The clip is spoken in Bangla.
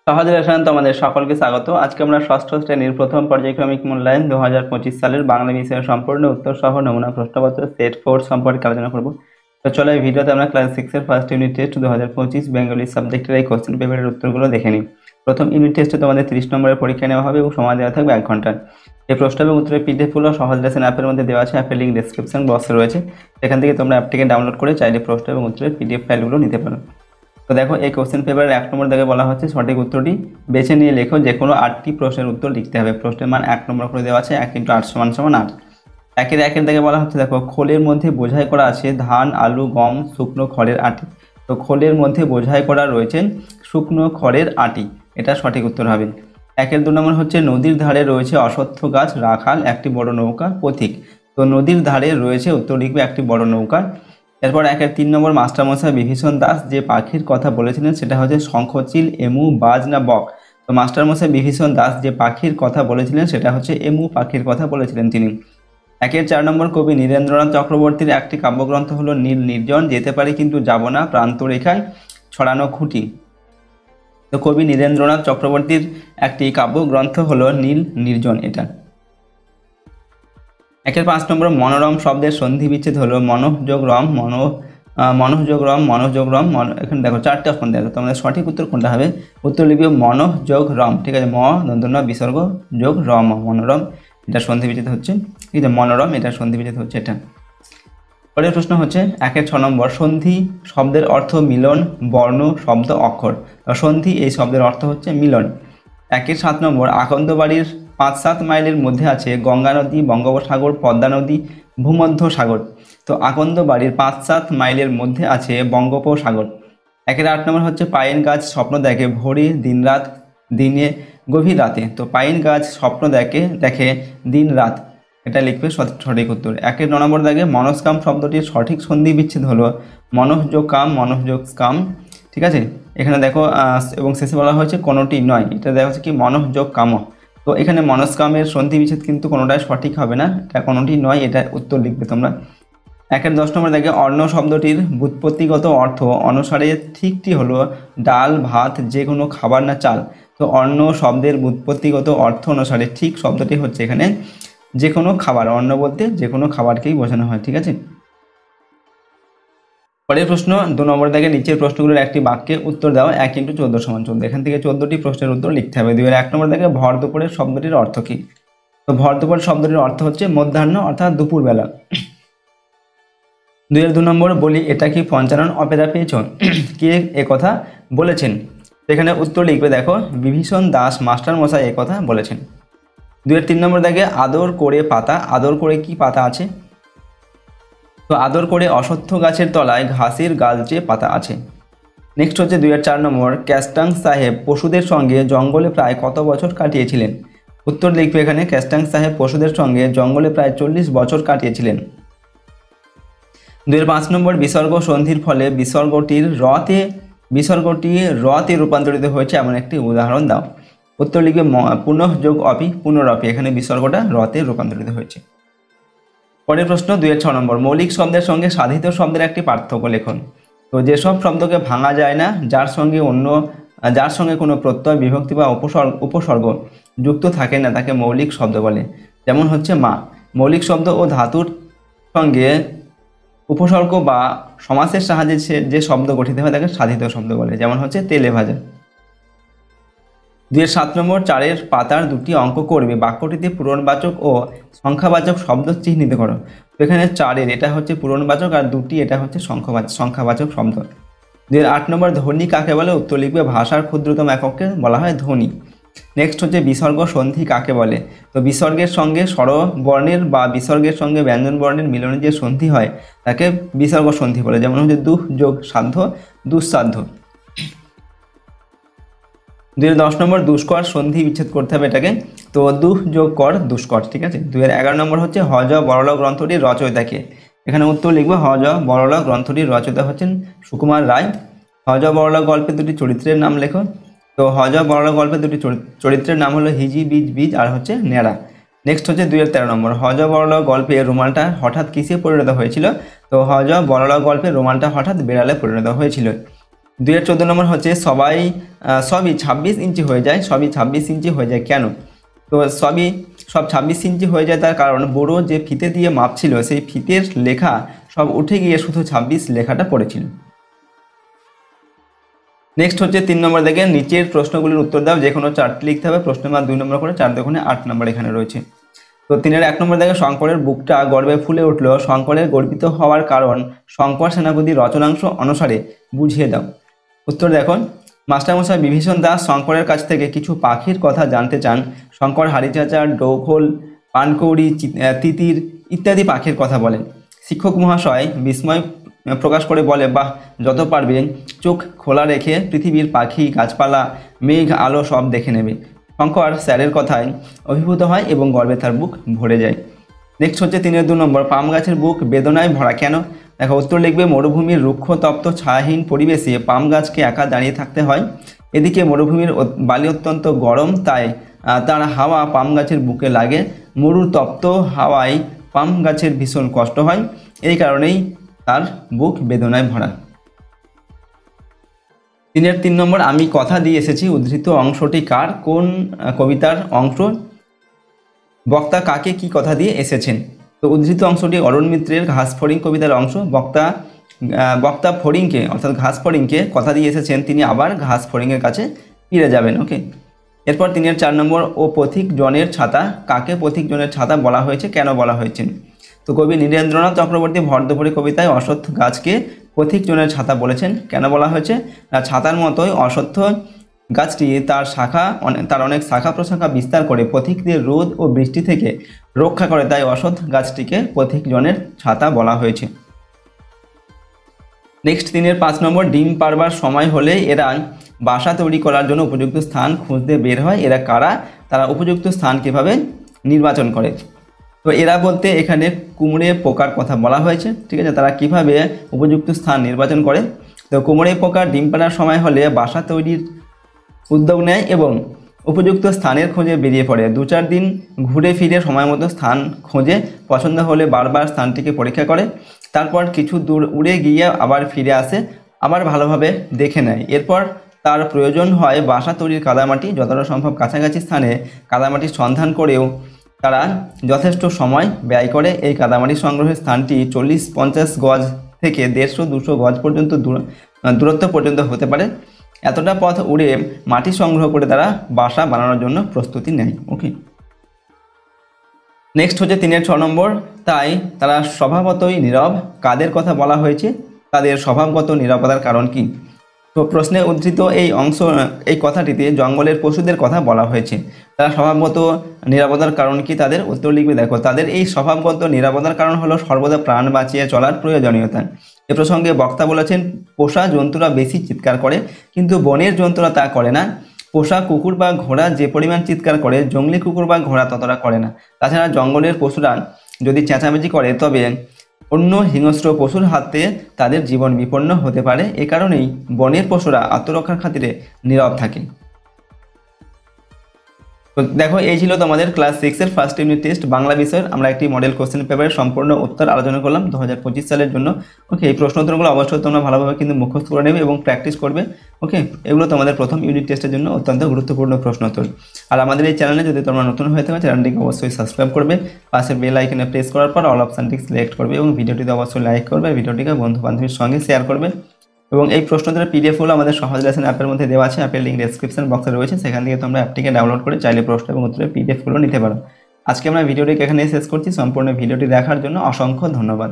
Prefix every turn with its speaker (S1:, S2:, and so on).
S1: সহজ রেশন তোমাদের সকলকে স্বাগত। আজকে আমরা ষষ্ঠ শ্রেণীর প্রথম পর্যায়ক্রমিক মূল্যায়ন 2025 সালের বাংলা বিষয়ের সম্পূর্ণ উত্তর সহ নমুনা প্রশ্নপত্র সেট 4 সম্পর্কে আলোচনা করব। তো চলো এই ভিডিওতে আমরা ক্লাস 6 এর ফার্স্ট ইউনিট টেস্ট 2025 বেঙ্গলি সাবজেক্টের এই কোশ্চেন পেপারের উত্তরগুলো দেখে নিই। প্রথম ইউনিট টেস্টে তোমাদের 30 নম্বরের পরীক্ষা নেওয়া হবে এবং সময় দেওয়া থাকবে 1 ঘন্টা। এই প্রশ্ন এবং উত্তরের পিডিএফ গুলো সহজ লেসন অ্যাপের মধ্যে দেওয়া আছে। অ্যাপের লিঙ্ক ডেসক্রিপশন বক্সে রয়েছে, সেখান থেকে তোমরা অ্যাপটিকে ডাউনলোড করে চাইলে প্রশ্ন এবং উত্তরের পিডিএফ ফাইলগুলো নিতে পারো। তো দেখো, এই কোশ্চেন পেপারের 1 নম্বর দাগে বলা হচ্ছে সঠিক উত্তরটি বেছে নিয়ে লেখো। যে কোনো 8টি প্রশ্নের উত্তর লিখতে হবে। প্রশ্নের মান 1 নম্বর করে দেওয়া আছে, 1 × 8 = 8। একের দাগে বলা হচ্ছে দেখো, খোলের মধ্যে বোঝাই করা আছে ধান, আলু, গম, শুকনো খড়ের আটি। তো খোলের মধ্যে বোঝাই করা রয়েছে শুকনো খড়ের আটি, এটা সঠিক উত্তর হবে। 2 নম্বর হচ্ছে নদীর ধারে রয়েছে অশ্বত্থ গাছ, রাখাল, একটি বড় নৌকা, পথিক। তো নদীর ধারে রয়েছে, উত্তর লিখবে একটি বড় নৌকা। এরপর 3 নম্বর মাস্টারমশাই বিভীষণ দাস যে পাখির কথা বলেছিলেন সেটা হচ্ছে শঙ্খচিল, এমু, বাজ না বক। তো মাস্টারমশাই বিভীষণ দাস যে পাখির কথা বলেছিলেন সেটা হচ্ছে এমু পাখির কথা বলেছিলেন তিনি। 4 নম্বর কবি নীরেন্দ্রনাথ চক্রবর্তীর একটি কাব্যগ্রন্থ হলো নীল নির্জন, যেতে পারি কিন্তু যাব না, প্রান্তরেখায় ছড়ানো খুঁটি। তো কবি নীরেন্দ্রনাথ চক্রবর্তীর একটি কাব্যগ্রন্থ হলো নীল নির্জন, এটা। 5 নম্বর মনোরম শব্দের সন্ধি বিচ্ছেদ হলো মনোহ যোগ রম, মনোহ যোগ রম, মনোহ যোগ রম। এখানে দেখো 4টে অপশন দেখো, তোমাদের সঠিক উত্তর কোনটা হবে? উত্তর লিখবে মনোহ যোগ রম, ঠিক আছে। দন্তন্য বিসর্গ যোগ রম, মনোরম, এটা সন্ধি বিচ্ছেদ হচ্ছে, ঠিক আছে। মনোরম, এটা সন্ধি বিচ্ছেদ হচ্ছে, এটা। পরের প্রশ্ন হচ্ছে 6 নম্বর সন্ধি শব্দের অর্থ মিলন, বর্ণ, শব্দ, অক্ষর। সন্ধি এই শব্দের অর্থ হচ্ছে মিলন। 7 নম্বর আকন্দবাড়ির 5-7 মাইলের মধ্যে আছে গঙ্গা নদী, বঙ্গোপসাগর, পদ্মা নদী, ভূমধ্য সাগর। তো আকন্দবাড়ির 5-7 মাইলের মধ্যে আছে বঙ্গোপসাগর। 8 নম্বর হচ্ছে পাইন গাছ স্বপ্ন দেখে ভোরে, দিনরাত, দিনে, গভীর রাতে। তো পাইন গাছ স্বপ্ন দেখে দিন রাত, এটা লিখবে সঠিক উত্তর। 9 নম্বর দাগে মনস্কাম শব্দটির সঠিক সন্ধি বিচ্ছেদ হলো মনঃ যোগ কাম, মনঃ যোগ স্কাম, ঠিক আছে। এখানে দেখো এবং শেষে বলা হয়েছে কোনোটি নয়, এটা দেখা হচ্ছে কি মনঃ যোগ কাম। তো এখানে মনস্কামের সন্ধি বিচ্ছেদ কিন্তু কোনোটাই সঠিক হবে না, এটা কোনোটি নয়, এটা উত্তর লিখবে তোমরা। 10 নম্বর দাগে অন্ন শব্দটির ব্যুৎপত্তিগত অর্থ অনুসারে ঠিকটি হলো ডাল, ভাত, যে কোনো খাবার না চাল। তো অন্ন শব্দের ব্যুৎপত্তিগত অর্থ অনুসারে ঠিক শব্দটি হচ্ছে এখানে যে কোনো খাবার। অন্ন বলতে যে কোনো খাবারকেই বোঝানো হয়, ঠিক আছে। পরের প্রশ্ন 2 নম্বর দাগে নিচের প্রশ্নগুলোর একটি বাক্যে উত্তর দাও। 1 × 14 = 14। এখান থেকে 14টি প্রশ্নের উত্তর লিখতে হবে। 1 নম্বর দাগে ভর দুপুরের শব্দটির অর্থ কী? তো ভর দুপুর শব্দটির অর্থ হচ্ছে মধ্যাহ্ন অর্থাৎ দুপুরবেলা। 2 নম্বর বলি এটা কি পঞ্চানন অপেরা পেয়েছ? কে কথা বলেছেন? এখানে উত্তর লিখবে দেখো বিভীষণ দাস মাস্টারমশাই কথা বলেছেন। 3 নম্বর দাগে আদর করে পাতা, আদর করে কি পাতা আছে? তো আদর করে অশ্বত্থ গাছের তলায় ঘাসের গালচে পাতা আছে। নেক্সট হচ্ছে 4 নম্বর ক্যাস্টাং সাহেব পশুদের সঙ্গে জঙ্গলে প্রায় কত বছর কাটিয়েছিলেন? উত্তর লিখবে এখানে ক্যাস্টাং সাহেব পশুদের সঙ্গে জঙ্গলে প্রায় 40 বছর কাটিয়েছিলেন। 5 নম্বর বিসর্গ সন্ধির ফলে বিসর্গটি রতে রূপান্তরিত হয়েছে এমন একটি উদাহরণ দাও। উত্তর লিখবে পুনঃ যোগ অপি, পুনরপি। এখানে বিসর্গটা রতে রূপান্তরিত হয়েছে। পরের প্রশ্ন 6 নম্বর মৌলিক শব্দের সঙ্গে সাধিত শব্দের একটি পার্থক্য লেখন। তো যেসব শব্দকে ভাঙা যায় না, যার সঙ্গে কোনো প্রত্যয়, বিভক্তি বা উপসর্গ যুক্ত থাকে না, তাকে মৌলিক শব্দ বলে। যেমন হচ্ছে মা। মৌলিক শব্দ ও ধাতুর সঙ্গে উপসর্গ বা সমাসের সাহায্যে যে শব্দ গঠিত হয় তাকে সাধিত শব্দ বলে। যেমন হচ্ছে তেলে ভাজা। 7 নম্বর 4 পাতার 2টি অঙ্ক করবে, বাক্যটিতে পূরণবাচক ও সংখ্যাবাচক শব্দ চিহ্নিত করো। তো এখানে 4 এটা হচ্ছে পূরণবাচক আর 2টি এটা হচ্ছে সংখ্যাবাচক শব্দ। 8 নম্বর ধ্বনি কাকে বলে? উত্তর লিখবে ভাষার ক্ষুদ্রতম এককে বলা হয় ধ্বনি। নেক্সট হচ্ছে বিসর্গ সন্ধি কাকে বলে? তো বিসর্গের সঙ্গে স্বরবর্ণের বা বিসর্গের সঙ্গে ব্যঞ্জন বর্ণের মিলনে যে সন্ধি হয় তাকে বিসর্গ সন্ধি বলে। যেমন হচ্ছে দুঃ যোগ সাধ্য, দুঃসাধ্য। 10 নম্বর দুষ্কর সন্ধি বিচ্ছেদ করতে হবে এটাকে। তো দুঃ যোগ কর, দুষ্কর, ঠিক আছে। 11 নম্বর হচ্ছে হজ বরল গ্রন্থটির রচয়িতাকে। এখানে উত্তর লিখবে হজ বরল গ্রন্থটির রচয়িতা হচ্ছেন সুকুমার রায়। হজ বরল গল্পের 2টি চরিত্রের নাম লেখো। তো হজ বরল গল্পের 2টি চরিত্রের নাম হলো হিজি, বীজ আর হচ্ছে নেড়া। নেক্সট হচ্ছে 13 নম্বর হজ বরল গল্পে রুমালটা হঠাৎ কিসে পরিণত হয়েছিল? তো হজ বরল গল্পে রুমালটা হঠাৎ বেড়ালে পরিণত হয়েছিল। 2-14 নম্বর হচ্ছে সবই 26 ইঞ্চি হয়ে যায়, সবই 26 ইঞ্চি হয়ে যায় কেন? তো সব 26 ইঞ্চি হয়ে যায় তার কারণ বড়ো যে ফিতে দিয়ে মাপছিল সেই ফিতের লেখা সব উঠে গিয়ে শুধু 26 লেখাটা পড়েছিল। নেক্সট হচ্ছে 3 নম্বর দেখে নিচের প্রশ্নগুলির উত্তর দাও, যে কোনো 4টি লিখতে হবে, প্রশ্নের মান 2 নম্বর করে, 4 দুগুণে 8 নম্বর এখানে রয়েছে। তো 3-এর 1 নম্বর দেখে শঙ্করের বুকটা গর্বে ফুলে উঠল, শঙ্করের গর্বিত হওয়ার কারণ শঙ্কর সেনাপতি রচনাংশ অনুসারে বুঝিয়ে দাও। উত্তর দেখো, মাস্টারমশাই বিভীষণ দাস শঙ্করের কাছ থেকে কিছু পাখির কথা জানতে চান। শঙ্কর হারিচাঁচা, ডৌখোল, পানকৌড়ি, তিতির ইত্যাদি পাখির কথা বলেন। শিক্ষক মহাশয় বিস্ময় প্রকাশ করে বলে, বাহ, যত পারবে চোখ খোলা রেখে পৃথিবীর পাখি, গাছপালা, মেঘ, আলো সব দেখে নেবে। শঙ্কর স্যারের কথায় অভিভূত হয় এবং গর্বে তার বুক ভরে যায়। নেক্সট হচ্ছে 3-এর 2 নম্বর, পাম গাছের বুক বেদনায় ভরা কেন? দেখো উত্তর লিখবে, মরুভূমির রুক্ষ তপ্ত ছায়াহীন পরিবেশে পাম গাছকে একা দাঁড়িয়ে থাকতে হয়। এদিকে মরুভূমির বালি অত্যন্ত গরম, তাই তার হাওয়া পাম গাছের বুকে লাগে। মরুর তপ্ত হাওয়ায় পাম গাছের ভীষণ কষ্ট হয়, এই কারণেই তার বুক বেদনায় ভরা। 3-এর 3 নম্বর, আমি কথা দিয়ে এসেছি উদ্ধৃত অংশটি কার, কোন কবিতার অংশ? বক্তা কাকে কি কথা দিয়ে এসেছেন? তো উদ্ধৃত অংশটি অরুণ মিত্রের ঘাসফড়িং কবিতার অংশ। বক্তা ফড়িংকে অর্থাৎ ঘাসফড়িংকে কথা দিয়ে এসেছেন, তিনি আবার ঘাসফড়িংয়ের কাছে ফিরে যাবেন। ওকে, এরপর 3-এর 4 নম্বর, ও পথিক জনের ছাতা, কাকে পথিক জনের ছাতা বলা হয়েছে, কেন বলা হয়েছে? তো কবি নীরেন্দ্রনাথ চক্রবর্তী ভরদুপুরে কবিতায় অশ্বত্থ গাছকে পথিক জনের ছাতা বলেছেন। কেন বলা হয়েছে? ছাতার মতোই অশ্বত্থ গাছটি তার অনেক শাখা প্রশাখা বিস্তার করে পথিকদের রোদ ও বৃষ্টি থেকে রক্ষা করে, তাই অশ্বত্থ গাছটিকে পথিক জনের ছাতা বলা হয়েছে। নেক্সট 3-এর 5 নম্বর, ডিম পাড়বার সময় হলে এরা বাসা তৈরি করার জন্য উপযুক্ত স্থান খুঁজতে বের হয়। এরা কারা? তারা উপযুক্ত স্থান কিভাবে নির্বাচন করে? তো এরা বলতে এখানে কুমড়ে পোকার কথা বলা হয়েছে, ঠিক আছে। তারা কিভাবে উপযুক্ত স্থান নির্বাচন করে? তো কুমড়ে পোকা ডিম পাড়ার সময় হলে বাসা তৈরির উদ্যোগ নেয় এবং উপযুক্ত স্থানের খোঁজে বেরিয়ে পড়ে। 2-4 দিন ঘুরে ফিরে সময় মতো স্থান খোঁজে, পছন্দ হলে বারবার স্থানটিকে পরীক্ষা করে, তারপর কিছু দূর উড়ে গিয়ে আবার ফিরে আসে, আবার ভালোভাবে দেখে নেয়। এরপর তার প্রয়োজন হয় বাসা তৈরির কাদামাটি, যতটা সম্ভব কাছাকাছি স্থানে কাদামাটির সন্ধান করেও তারা যথেষ্ট সময় ব্যয় করে। এই কাদামাটি সংগ্রহের স্থানটি 40-50 গজ থেকে 150-200 গজ পর্যন্ত দূরত্ব পর্যন্ত হতে পারে। এতটা পথ উড়ে মাটি সংগ্রহ করে তারা বাসা বানানোর জন্য প্রস্তুতি নেয়। ওকে, নেক্সট হচ্ছে 3-এর 6 নম্বর, তাই তারা স্বভাবতই নীরব, কাদের কথা বলা হয়েছে? তাদের স্বভাবগত নীরবতার কারণ কি? তো প্রশ্নে উদ্ধৃত এই কথাটিতে জঙ্গলের পশুদের কথা বলা হয়েছে। তারা স্বভাবগত নীরবতার কারণ কি তাদের? উত্তর লিখবে, দেখো তাদের এই স্বভাবগত নীরবতার কারণ হলো সর্বদা প্রাণ বাঁচিয়ে চলার প্রয়োজনীয়তা। এ প্রসঙ্গে বক্তা বলেছেন, পোষা জন্তুরা বেশি চিৎকার করে, কিন্তু বনের জন্তুরা তা করে না। পোষা কুকুর বা ঘোড়া যে পরিমাণ চিৎকার করে, জঙ্গলি কুকুর বা ঘোড়া ততটা করে না। তাছাড়া জঙ্গলের পশুরা যদি চেঁচামেচি করে তবে অন্য হিংস্র পশুর হাতে তাদের জীবন বিপন্ন হতে পারে। এ কারণেই বনের পশুরা আত্মরক্ষার খাতিরে নীরব থাকে। তো দেখো, এই ছিল তোমাদের ক্লাস 6-এর ফার্স্ট ইউনিট টেস্ট বাংলা বিষয়ের। আমরা একটি মডেল কোশ্চেন পেপারের সম্পূর্ণ উত্তর আলোচনা করলাম 2025 সালের জন্য। ওকে, এই প্রশ্ন উত্তরগুলো অবশ্যই তোমরা ভালোভাবে কিন্তু মুখস্থ করে নেবে এবং প্র্যাকটিস করবে। ওকে, এগুলো তোমাদের প্রথম ইউনিট টেস্টের জন্য অত্যন্ত গুরুত্বপূর্ণ প্রশ্ন উত্তর। আর আমাদের এই চ্যানেলে যদি তোমরা নতুন হয়ে থাকো, চ্যানেলটিকে অবশ্যই সাবস্ক্রাইব করবে, পাশে বেল আইকনে প্রেস করার পর অল অপশানটি সিলেক্ট করবে এবং ভিডিওটিতে অবশ্যই লাইক করবে, ভিডিওটিকে বন্ধু বান্ধবীর সঙ্গে শেয়ার করবে। এবং এই প্রশ্নোত্তরের পিডিএফগুলো আমাদের সহজ লেসন অ্যাপের মধ্যে দেওয়া আছে, অ্যাপের লিঙ্ক ডেসক্রিপশন বক্সে রয়েছে, সেখান থেকে তোমরা অ্যাপটিকে ডাউনলোড করে চাইলে প্রশ্ন এবং উত্তরের পিডিএফগুলো নিতে পারো। আজকে আমরা ভিডিওটিকে এখানে শেষ করছি। সম্পূর্ণ ভিডিওটি দেখার জন্য অসংখ্য ধন্যবাদ।